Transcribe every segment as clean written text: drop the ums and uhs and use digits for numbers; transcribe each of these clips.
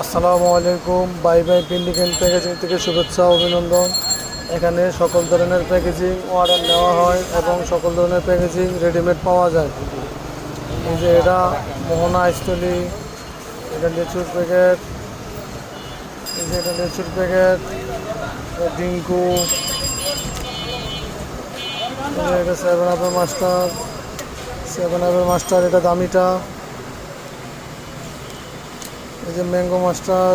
আসসালামু আলাইকুম। Bye bye building and packaging থেকে শুভেচ্ছা অভিনন্দন। এখানে সকল ধরনের প্যাকেজিং অর্ডার নেওয়া হয় এবং সকল ধরনের প্যাকেজিং রেডিমেড পাওয়া যায়। এই যে এটা মোহনা স্টলি, এটা লিচুর প্যাকেট, এই যে এটা লিচুর প্যাকেট, ডিঙ্কু, এটা 7 আপের মাস্টার, 7 আপের মাস্টার, এটা দামিটা, এই যে ম্যাঙ্গো মাস্টার,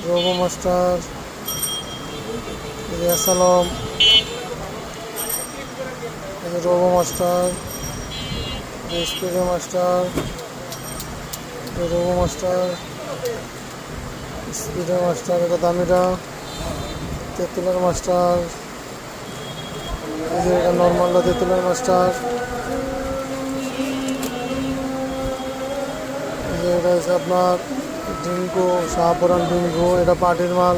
রোবো মাস্টার, এই যে অ্যাসালম, এই যে রোবো মাস্টার, এই যে স্পিডে মাস্টার, রোবো মাস্টার, স্পিডে মাস্টার, এটা দামিটা, তেঁতুলের মাস্টার, এই যে এটা নর্মালটা তেঁতুলের মাস্টার, এই যে এটা হচ্ছে আপনার ডিঙ্কু, শাহপুরান ডিঙ্কু, এটা পার্টির মাল,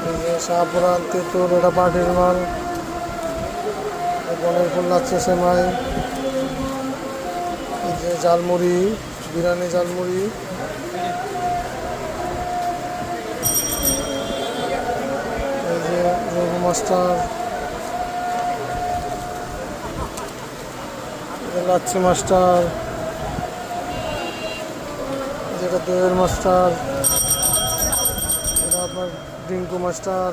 এই যে শাহপুরান তেঁতুল, এটা পার্টির মাল, বনের ফুল লাগছে সেমাই, এই যে ঝালমুড়ি, বিরিয়ানি ঝালমুড়ি, এই যে রঘু মাস্টার, লাচ্ছি মাস্টার, যেটা দইয়ের মাস্টার, এটা আপনার ডিঙ্কু মাস্টার।